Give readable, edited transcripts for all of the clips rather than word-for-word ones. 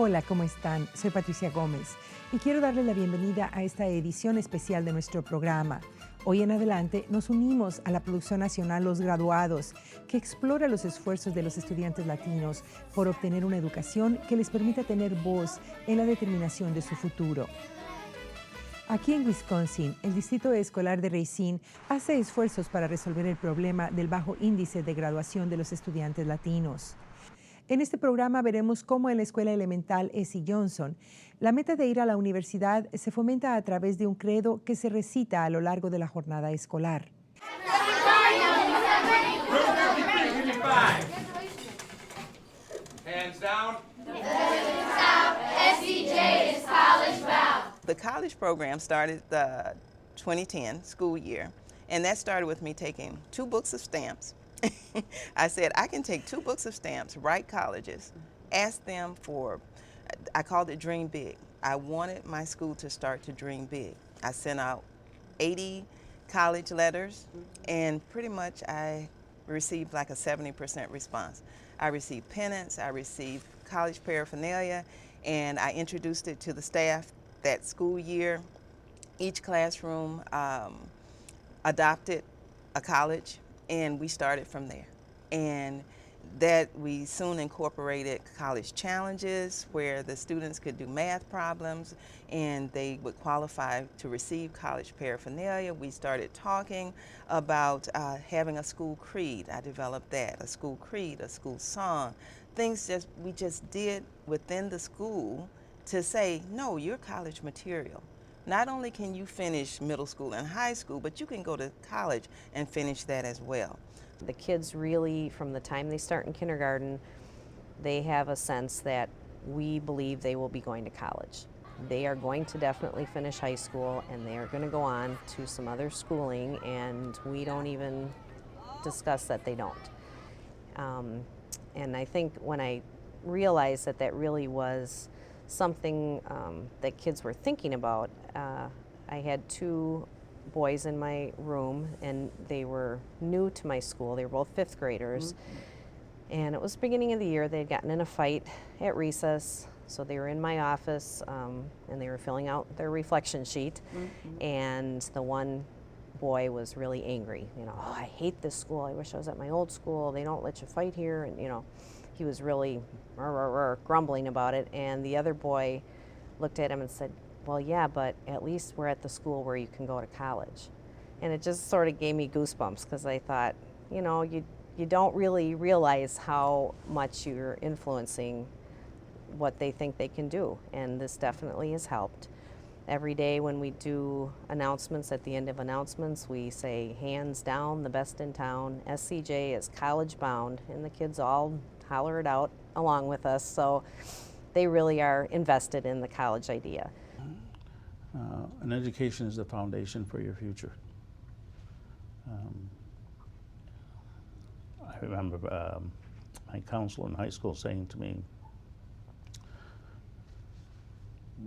Hola, ¿cómo están? Soy Patricia Gomez y quiero darle la bienvenida a esta edición especial de nuestro programa. Hoy en Adelante nos unimos a la producción nacional Los Graduados, que explora los esfuerzos de los estudiantes latinos por obtener una educación que les permita tener voz en la determinación de su futuro. Aquí en Wisconsin, el Distrito Escolar de Racine hace esfuerzos para resolver el problema del bajo índice de graduación de los estudiantes latinos. En este programa veremos cómo en la escuela elemental S.E. Johnson, la meta de ir a la universidad se fomenta a través de un credo que se recita a lo largo de la jornada escolar. Hands down. SEJ is college bound. The college program started the 2010 school year, and that started with me taking 2 books of stamps. I said, I can take 2 books of stamps, write colleges, ask them for, I called it Dream Big. I wanted my school to start to dream big. I sent out 80 college letters, and pretty much I received like a 70% response. I received pennants, I received college paraphernalia, and I introduced it to the staff that school year. Each classroom adopted a college, and we started from there. And that we soon incorporated college challenges where the students could do math problems and they would qualify to receive college paraphernalia. We started talking about having a school creed. I developed that, a school creed, a school song, things we just did within the school to say, no, you're college material. Not only can you finish middle school and high school, but you can go to college and finish that as well. The kids really, from the time they start in kindergarten, they have a sense that we believe they will be going to college. They are going to definitely finish high school, and they are going to go on to some other schooling, and we don't even discuss that they don't. And I think when I realized that that really was something that kids were thinking about, I had 2 boys in my room, and they were new to my school. They were both 5th graders. Mm-hmm. And it was the beginning of the year. They had gotten in a fight at recess, so they were in my office, and they were filling out their reflection sheet. Mm-hmm. And the one boy was really angry. You know, oh, I hate this school. I wish I was at my old school. They don't let you fight here. And, you know, he was really grumbling about it. And the other boy looked at him and said, well, yeah, but at least we're at the school where you can go to college. And it just sort of gave me goosebumps, because I thought, you know, you don't really realize how much you're influencing what they think they can do. And this definitely has helped. Every day when we do announcements, at the end of announcements, we say, hands down, the best in town. SCJ is college bound, and the kids all holler it out along with us. So they really are invested in the college idea. An education is the foundation for your future. I remember my counselor in high school saying to me,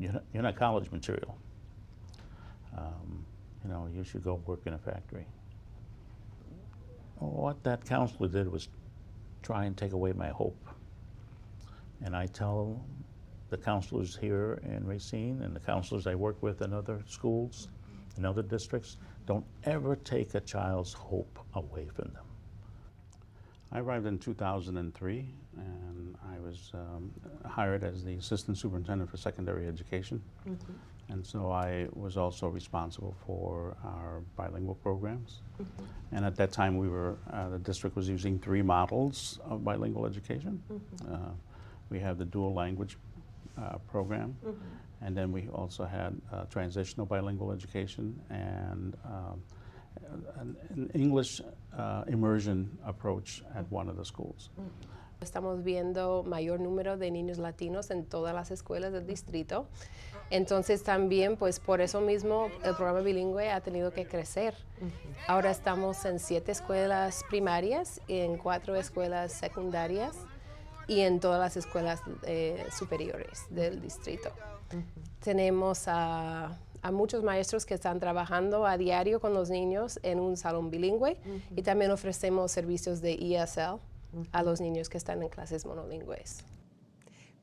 you're not college material. You know, you should go work in a factory. What that counselor did was try and take away my hope. And I tell the counselors here in Racine and the counselors I work with in other schools, in other districts, don't ever take a child's hope away from them. I arrived in 2003, and I was hired as the Assistant Superintendent for Secondary Education. Mm-hmm. And so I was also responsible for our bilingual programs. Mm-hmm. And at that time, the district was using 3 models of bilingual education. Mm-hmm. We have the dual language program, mm-hmm. and then we also had transitional bilingual education and an English immersion approach at one of the schools. Mm-hmm. Estamos viendo mayor número de niños latinos en todas las escuelas del distrito. Entonces también, pues por eso mismo, el programa bilingüe ha tenido que crecer. Uh-huh. Ahora estamos en 7 escuelas primarias, en 4 escuelas secundarias y en todas las escuelas superiores del distrito. Uh-huh. Tenemos a muchos maestros que están trabajando a diario con los niños en un salón bilingüe, uh-huh. y también ofrecemos servicios de ESL a los niños que están en clases monolingües.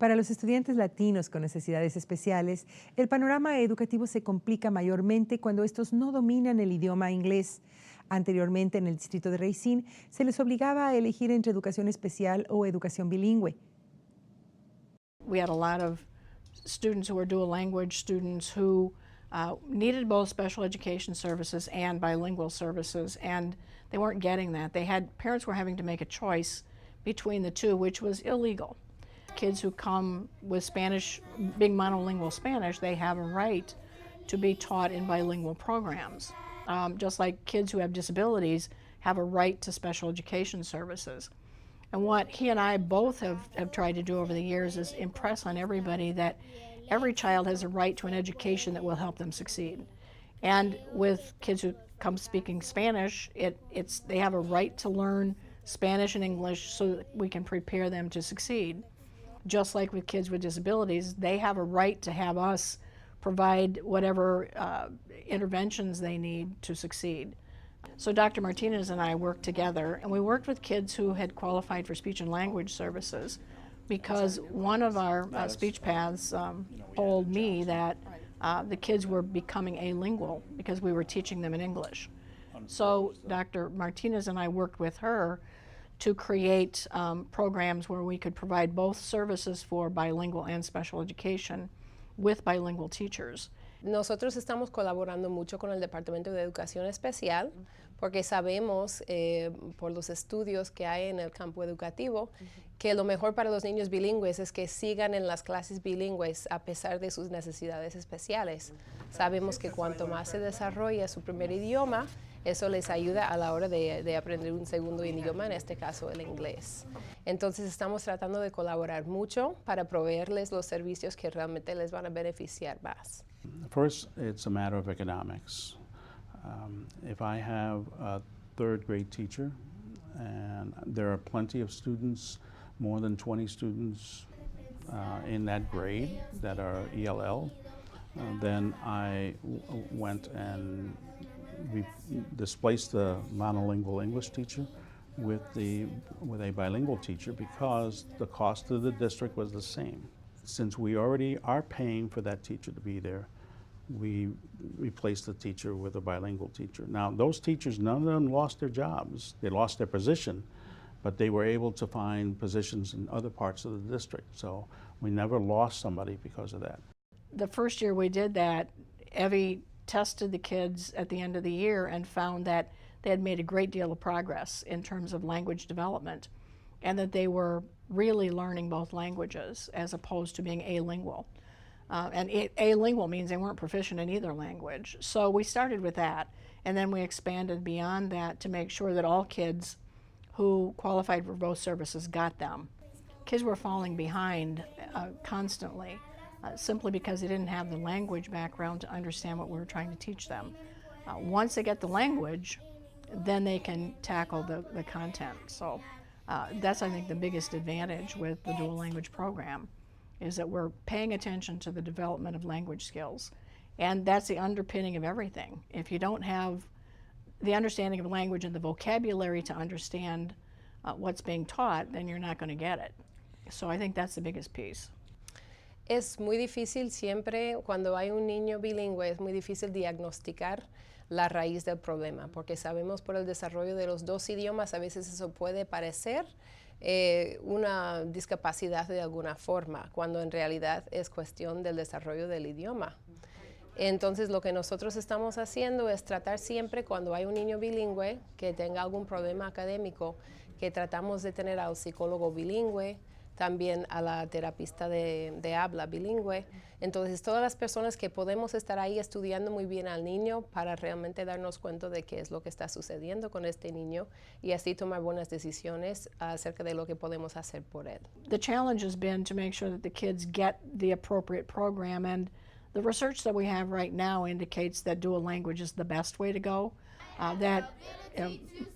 Para los estudiantes latinos con necesidades especiales, el panorama educativo se complica mayormente cuando estos no dominan el idioma inglés. Anteriormente, en el distrito de Racine, se les obligaba a elegir entre educación especial o educación bilingüe. We had a lot of students who were dual language students who needed both special education services and bilingual services, and they weren't getting that. Parents were having to make a choice between the two, which was illegal. Kids who come with Spanish, being monolingual Spanish, they have a right to be taught in bilingual programs. Just like kids who have disabilities have a right to special education services. And what he and I both have tried to do over the years is impress on everybody that every child has a right to an education that will help them succeed. And with kids who come speaking Spanish, they have a right to learn Spanish and English so that we can prepare them to succeed. Just like with kids with disabilities, they have a right to have us provide whatever interventions they need to succeed. So Dr. Martinez and I worked together, and we worked with kids who had qualified for speech and language services, because one of our speech paths told me that the kids were becoming alingual because we were teaching them in English. So Dr. Martinez and I worked with her to create programs where we could provide both services for bilingual and special education with bilingual teachers. Nosotros estamos colaborando mucho con el Departamento de Educación Especial porque sabemos por los estudios que hay en el campo educativo que lo mejor para los niños bilingües es que sigan en las clases bilingües a pesar de sus necesidades especiales. Sabemos que cuanto más se desarrolla su primer idioma, eso les ayuda a la hora de aprender un segundo idioma, en este caso el inglés. Entonces estamos tratando de colaborar mucho para proveerles los servicios que realmente les van a beneficiar más. First, it's a matter of economics. If I have a third grade teacher and there are plenty of students, more than 20 students in that grade that are ELL, then I went and displaced the monolingual English teacher with a bilingual teacher because the cost to the district was the same. Since we already are paying for that teacher to be there, we replaced the teacher with a bilingual teacher. Now, those teachers, none of them lost their jobs. They lost their position, but they were able to find positions in other parts of the district. So we never lost somebody because of that. The first year we did that, Evie tested the kids at the end of the year and found that they had made a great deal of progress in terms of language development, and that they were really learning both languages as opposed to being alingual. And alingual means they weren't proficient in either language. So we started with that, and then we expanded beyond that to make sure that all kids who qualified for both services got them. Kids were falling behind constantly, simply because they didn't have the language background to understand what we were trying to teach them. Once they get the language, then they can tackle the content. So that's, I think, the biggest advantage with the dual language program, is that we're paying attention to the development of language skills. And that's the underpinning of everything. If you don't have the understanding of language and the vocabulary to understand what's being taught, then you're not going to get it. So I think that's the biggest piece. Es muy difícil siempre, cuando hay un niño bilingüe, es muy difícil diagnosticar la raíz del problema, porque sabemos por el desarrollo de los dos idiomas, a veces eso puede parecer una discapacidad de alguna forma, cuando en realidad es cuestión del desarrollo del idioma. Entonces, lo que nosotros estamos haciendo es tratar siempre, cuando hay un niño bilingüe que tenga algún problema académico, que tratamos de tener al psicólogo bilingüe, también a la terapista de habla bilingüe. Entonces, todas las personas que podemos estar ahí estudiando muy bien al niño para realmente darnos cuenta de qué es lo que está sucediendo con este niño y así tomar buenas decisiones acerca de lo que podemos hacer por él. The challenge has been to make sure that the kids get the appropriate program, and the research that we have right now indicates that dual language is the best way to go. That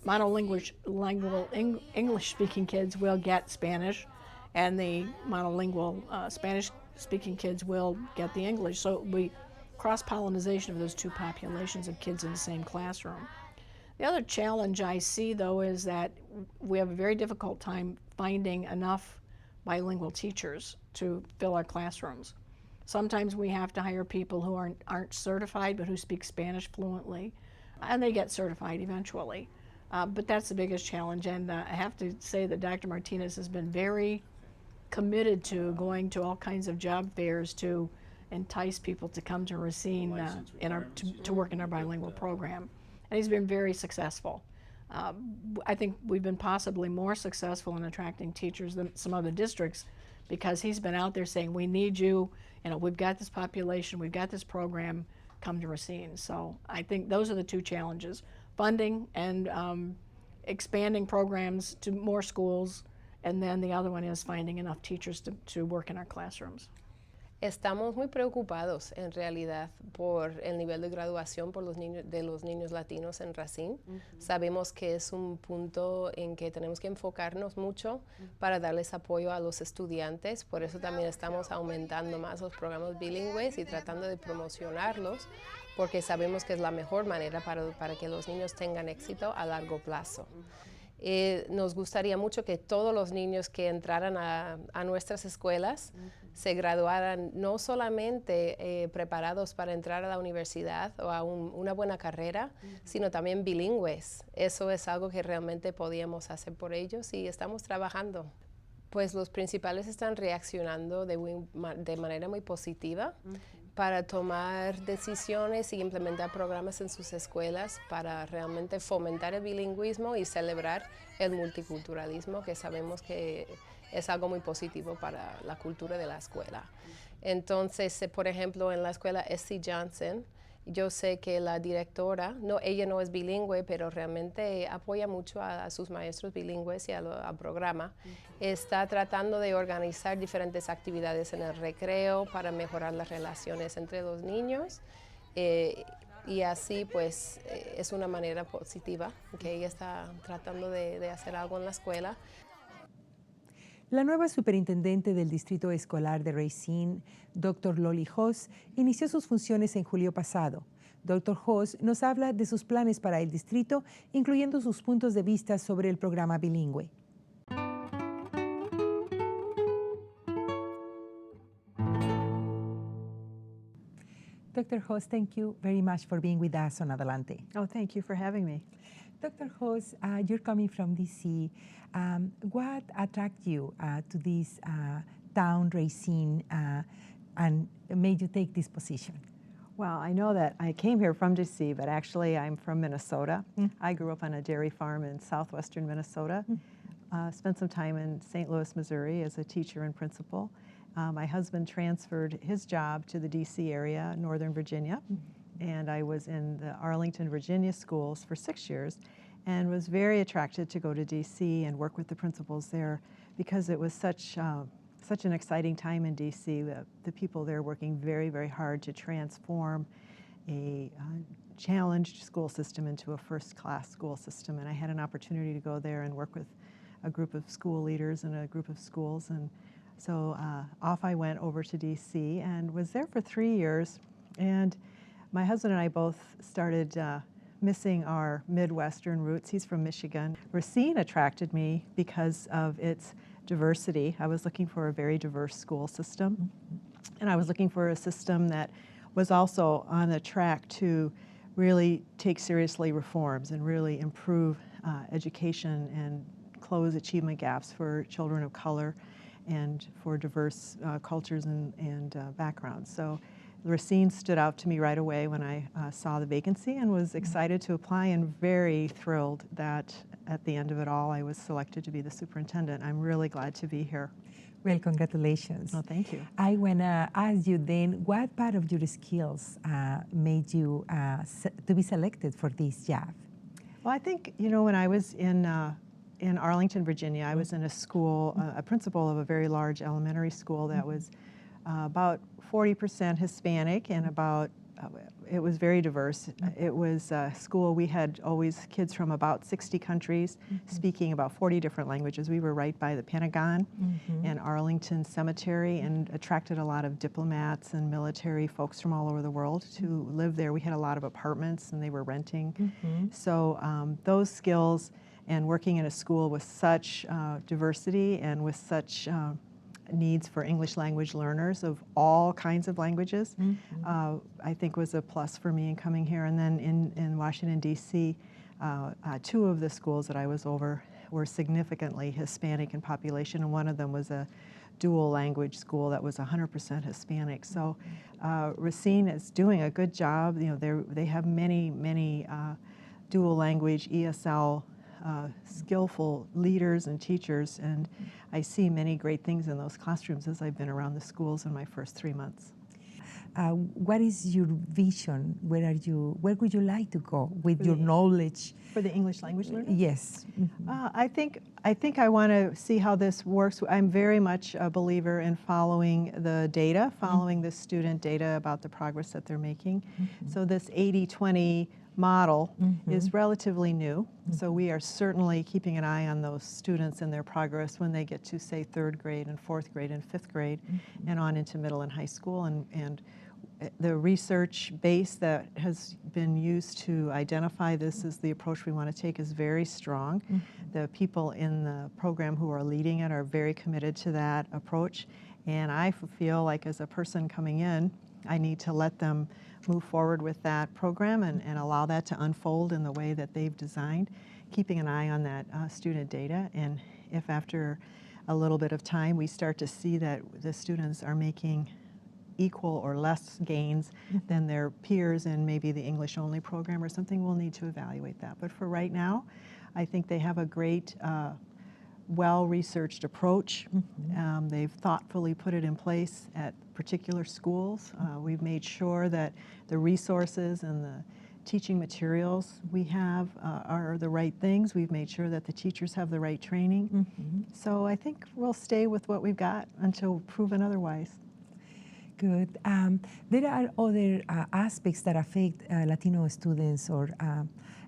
monolingual English-speaking kids will get Spanish, and the monolingual Spanish-speaking kids will get the English. So we cross-pollination of those two populations of kids in the same classroom. The other challenge I see, though, is that we have a very difficult time finding enough bilingual teachers to fill our classrooms. Sometimes we have to hire people who aren't certified but who speak Spanish fluently, and they get certified eventually. But that's the biggest challenge, and I have to say that Dr. Martinez has been very committed to going to all kinds of job fairs to entice people to come to Racine to work in our bilingual program. And he's been very successful. I think we've been possibly more successful in attracting teachers than some other districts because he's been out there saying, we need you, we've got this population, we've got this program, come to Racine. So I think those are the two challenges, funding and expanding programs to more schools, and then the other one is finding enough teachers to work in our classrooms. Estamos muy preocupados en realidad por el nivel de graduación de los niños latinos en Racine. Sabemos que es un punto en que tenemos que enfocarnos mucho para darles apoyo a los estudiantes. Por eso también estamos aumentando más los programas bilingües y tratando de promocionarlos, porque sabemos que es la mejor manera para que los niños tengan éxito a largo plazo. Nos gustaría mucho que todos los niños que entraran a nuestras escuelas se graduaran no solamente preparados para entrar a la universidad o a una buena carrera, sino también bilingües. Eso es algo que realmente podíamos hacer por ellos y estamos trabajando. Pues los principales están reaccionando de manera muy positiva para tomar decisiones y implementar programas en sus escuelas para realmente fomentar el bilingüismo y celebrar el multiculturalismo, que sabemos que es algo muy positivo para la cultura de la escuela. Entonces, por ejemplo, en la escuela S.C. Johnson, yo sé que la directora, ella no es bilingüe, pero realmente apoya mucho a sus maestros bilingües y al programa. Está tratando de organizar diferentes actividades en el recreo para mejorar las relaciones entre los niños. Y así, pues, es una manera positiva que ella está tratando de hacer algo en la escuela. La nueva superintendente del Distrito Escolar de Racine, Dr. Loli Hoss, inició sus funciones en julio pasado. Dr. Hoss nos habla de sus planes para el distrito, incluyendo sus puntos de vista sobre el programa bilingüe. Dr. Hoss, thank you very much for being with us on Adelante. Oh, thank you for having me. Dr. Hoss, you're coming from D.C. What attracted you to this town, Racine, and made you take this position? Well, I know that I came here from D.C., but actually I'm from Minnesota. I grew up on a dairy farm in southwestern Minnesota. Spent some time in St. Louis, Missouri as a teacher and principal. My husband transferred his job to the D.C. area, Northern Virginia, and I was in the Arlington, Virginia schools for 6 years and was very attracted to go to D.C. and work with the principals there because it was such an exciting time in D.C. The people there working very, very hard to transform a challenged school system into a first-class school system. And I had an opportunity to go there and work with a group of school leaders and a group of schools. And so off I went over to D.C. and was there for 3 years. And my husband and I both started missing our Midwestern roots. He's from Michigan. Racine attracted me because of its diversity. I was looking for a very diverse school system. And I was looking for a system that was also on the track to really take seriously reforms and really improve education and close achievement gaps for children of color and for diverse cultures and backgrounds. So Racine stood out to me right away when I saw the vacancy and was excited to apply and very thrilled that at the end of it all I was selected to be the superintendent. I'm really glad to be here. Well, congratulations. Oh, thank you. I want to ask you then, what part of your skills made you to be selected for this job? Well, I think, when I was in Arlington, Virginia, I was in a school, a principal of a very large elementary school that was about 40% Hispanic and it was very diverse. It was a school, we had always kids from about 60 countries speaking about 40 different languages. We were right by the Pentagon and Arlington Cemetery and attracted a lot of diplomats and military folks from all over the world to live there. We had a lot of apartments and they were renting. So those skills and working in a school with such diversity and with such needs for English language learners of all kinds of languages, I think was a plus for me in coming here. And then in Washington, D.C., 2 of the schools that I was over were significantly Hispanic in population, and one of them was a dual language school that was 100% Hispanic. So Racine is doing a good job. You know, they have many dual language ESL skillful leaders and teachers, and I see many great things in those classrooms as I've been around the schools in my first 3 months. What is your vision? Where would you like to go with your knowledge? For the English language learners? Yes. I think I want to see how this works. I'm very much a believer in following the data, following the student data about the progress that they're making. So this 80-20 model is relatively new. So we are certainly keeping an eye on those students and their progress when they get to, say, 3rd grade and 4th grade and 5th grade and on into middle and high school. And the research base that has been used to identify this as the approach we want to take is very strong. The people in the program who are leading it are very committed to that approach. And I feel like as a person coming in, I need to let them move forward with that program and allow that to unfold in the way that they've designed, keeping an eye on that student data. And if after a little bit of time we start to see that the students are making equal or less gains than their peers in maybe the English-only program or something, we'll need to evaluate that. But for right now, I think they have a great, well-researched approach. They've thoughtfully put it in place at particular schools. We've made sure that the resources and the teaching materials we have are the right things. We've made sure that the teachers have the right training. So I think we'll stay with what we've got until proven otherwise. Good. There are other aspects that affect Latino students or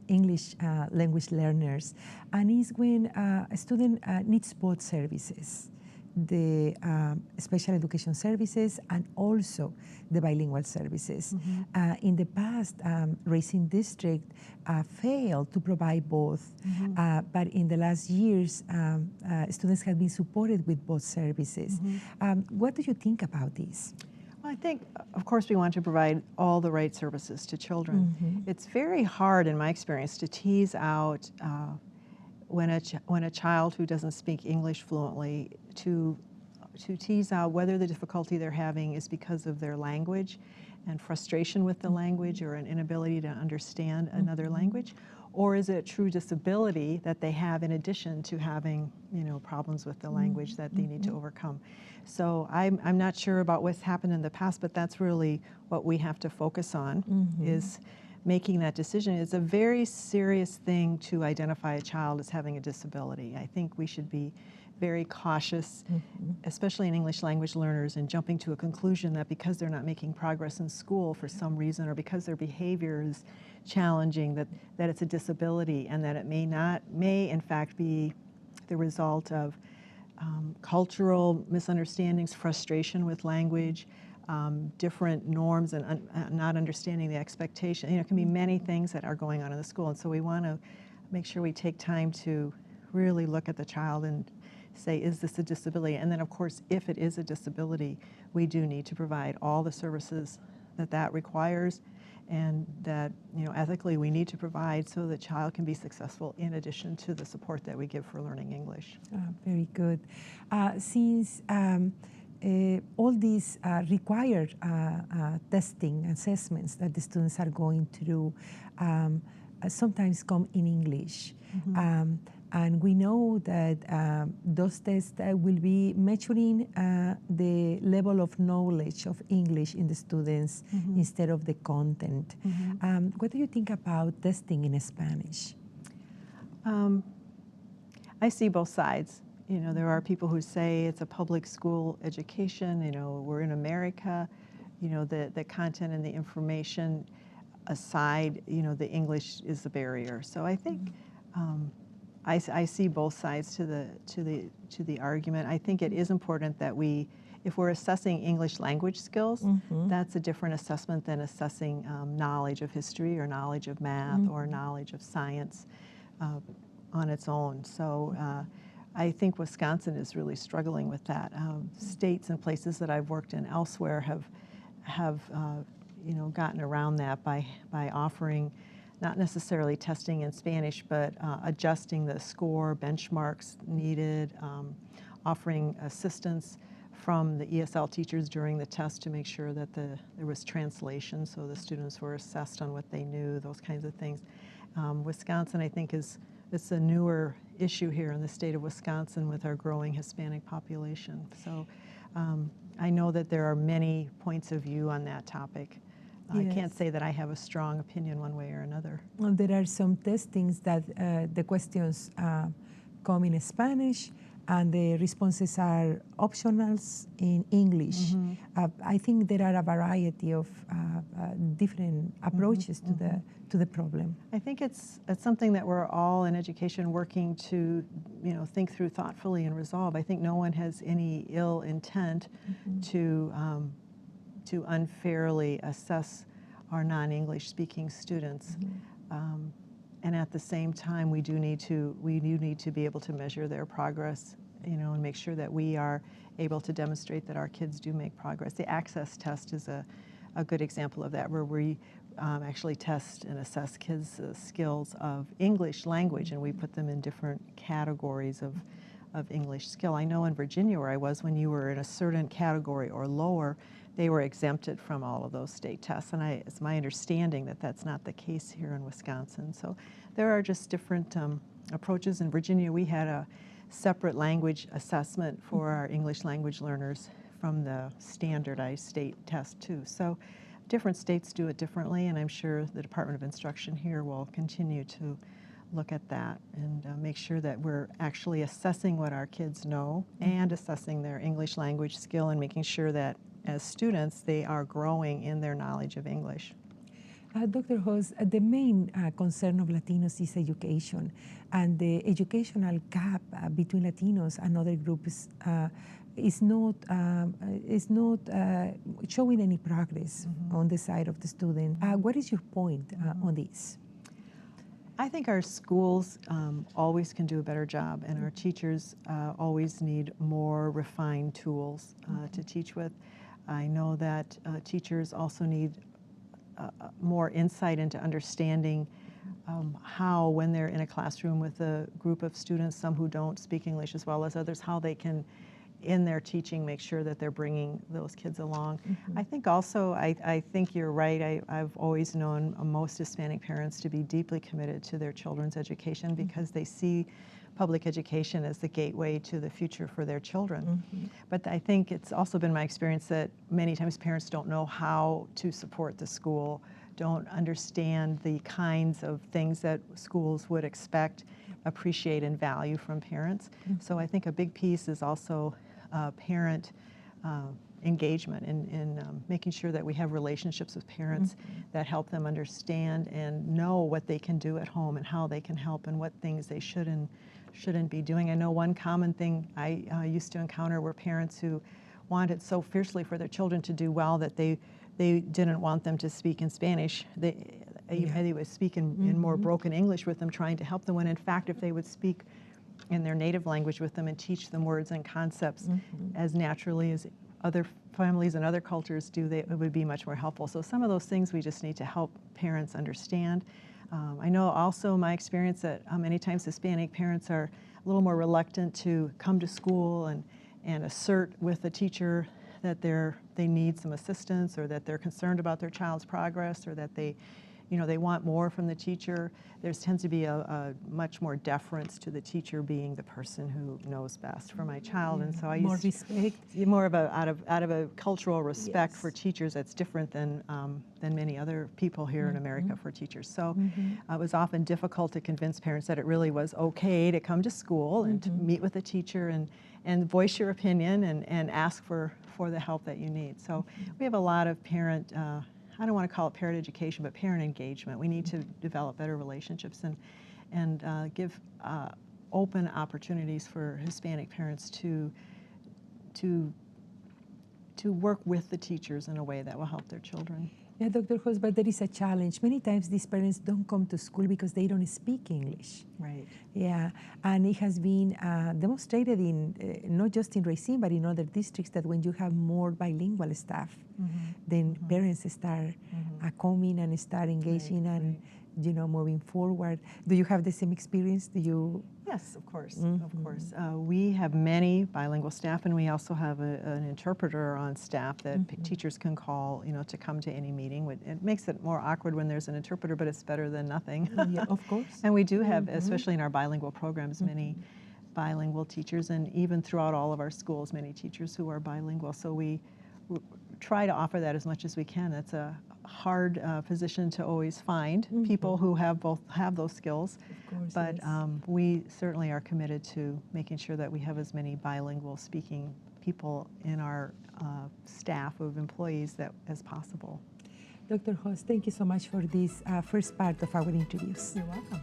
English language learners, and is when a student needs both services, the special education services and also the bilingual services. In the past, Racine District failed to provide both, but in the last years, students have been supported with both services. What do you think about this? I think, of course, we want to provide all the right services to children. It's very hard, in my experience, to tease out when a child who doesn't speak English fluently, to tease out whether the difficulty they're having is because of their language and frustration with the language or an inability to understand another language, or is it true disability that they have in addition to having, problems with the language that they need to overcome. So I'm not sure about what's happened in the past, but that's really what we have to focus on, is making that decision. It's a very serious thing to identify a child as having a disability. I think we should be very cautious, especially in English language learners, in jumping to a conclusion that because they're not making progress in school for some reason, or because their behavior is challenging, that it's a disability, and that it may in fact be the result of cultural misunderstandings, frustration with language, different norms, and not understanding the expectation. It can be many things that are going on in the school, and so we want to make sure we take time to really look at the child and say, is this a disability? And then, of course, if it is a disability, we do need to provide all the services that requires, and that, ethically we need to provide so the child can be successful in addition to the support that we give for learning English. Very good. Since all these required testing assessments that the students are going through sometimes come in English. And we know that those tests will be measuring the level of knowledge of English in the students instead of the content. What do you think about testing in Spanish? I see both sides. There are people who say it's a public school education, we're in America, the content and the information aside, the English is the barrier. So I think I see both sides to the argument. I think it is important that if we're assessing English language skills, that's a different assessment than assessing knowledge of history or knowledge of math or knowledge of science on its own. So I think Wisconsin is really struggling with that. States and places that I've worked in elsewhere have gotten around that by offering not necessarily testing in Spanish, but adjusting the score benchmarks needed, offering assistance from the ESL teachers during the test to make sure that there was translation, so the students were assessed on what they knew, those kinds of things. Wisconsin, I think, it's a newer issue here in the state of Wisconsin with our growing Hispanic population. So I know that there are many points of view on that topic. I can't say that I have a strong opinion one way or another. Well, there are some testings that the questions come in Spanish and the responses are optionals in English. I think there are a variety of different approaches to the problem. I think it's something that we're all in education working to, think through thoughtfully and resolve. I think no one has any ill intent to unfairly assess our non-English speaking students. And at the same time, we do need to be able to measure their progress, and make sure that we are able to demonstrate that our kids do make progress. The access test is a good example of that, where we actually test and assess kids' skills of English language, and we put them in different categories of English skill. I know in Virginia, where I was, when you were in a certain category or lower, they were exempted from all of those state tests. And it's my understanding that that's not the case here in Wisconsin. So there are just different approaches. In Virginia, we had a separate language assessment for our English language learners from the standardized state test too. So different states do it differently, and I'm sure the Department of Instruction here will continue to look at that and make sure that we're actually assessing what our kids know and assessing their English language skill, and making sure that as students they are growing in their knowledge of English. Dr. Hoss, the main concern of Latinos is education, and the educational gap between Latinos and other groups is not showing any progress on the side of the student. What is your point on this? I think our schools always can do a better job, and our teachers always need more refined tools to teach with. I know that teachers also need more insight into understanding how, when they're in a classroom with a group of students, some who don't speak English as well as others, how they can, in their teaching, make sure that they're bringing those kids along. I think also, I think you're right, I've always known most Hispanic parents to be deeply committed to their children's education because they see public education as the gateway to the future for their children. But I think it's also been my experience that many times parents don't know how to support the school, don't understand the kinds of things that schools would expect, appreciate, and value from parents. So I think a big piece is also parent engagement in making sure that we have relationships with parents that help them understand and know what they can do at home and how they can help and what things they shouldn't be doing. I know one common thing I used to encounter were parents who wanted so fiercely for their children to do well that they didn't want them to speak in Spanish. They would speak in more broken English with them, trying to help them, when in fact if they would speak in their native language with them and teach them words and concepts as naturally as other families and other cultures do, it would be much more helpful. So some of those things we just need to help parents understand. I know also my experience that many times Hispanic parents are a little more reluctant to come to school and assert with the teacher that they need some assistance, or that they're concerned about their child's progress, or that they want more from the teacher. There tends to be a much more deference to the teacher being the person who knows best for my child, and so I more respect, more of a out of a cultural respect for teachers that's different than many other people here in America for teachers. So it was often difficult to convince parents that it really was okay to come to school and to meet with a teacher and voice your opinion and ask for the help that you need. So we have a lot of parent. I don't want to call it parent education, but parent engagement. We need to develop better relationships and give open opportunities for Hispanic parents to work with the teachers in a way that will help their children. Yeah, Dr. Host, but there is a challenge. Many times these parents don't come to school because they don't speak English. Right. Yeah, and it has been demonstrated in not just in Racine, but in other districts that when you have more bilingual staff, then parents start coming and start engaging and moving forward. Do you have the same experience? Do you? Yes, of course, of course. We have many bilingual staff, and we also have an interpreter on staff that teachers can call, to come to any meeting. It makes it more awkward when there's an interpreter, but it's better than nothing. Yeah, of course. And we do have, especially in our bilingual programs, many bilingual teachers, and even throughout all of our schools, many teachers who are bilingual. So we try to offer that as much as we can. That's a hard position to always find people who have those skills. Of course, but yes. We certainly are committed to making sure that we have as many bilingual speaking people in our staff of employees as possible. Dr. Host, thank you so much for this first part of our interviews. You're welcome.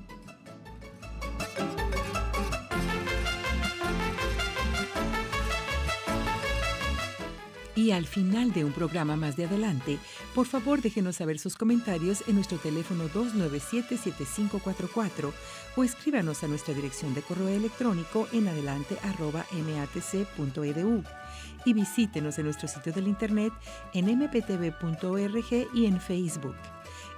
Y al final de un programa más de Adelante, por favor déjenos saber sus comentarios en nuestro teléfono 297-7544 o escríbanos a nuestra dirección de correo electrónico en adelante@matc.edu y visítenos en nuestro sitio del internet en mptv.org y en Facebook.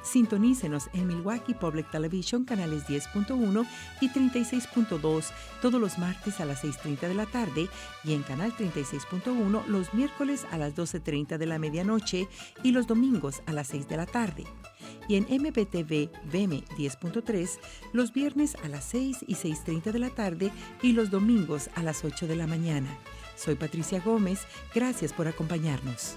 Sintonícenos en Milwaukee Public Television, canales 10.1 y 36.2 todos los martes a las 6:30 de la tarde y en canal 36.1 los miércoles a las 12:30 de la medianoche y los domingos a las 6 de la tarde. Y en MPTV VM 10.3 los viernes a las 6 y 6:30 de la tarde y los domingos a las 8 de la mañana. Soy Patricia Gómez, gracias por acompañarnos.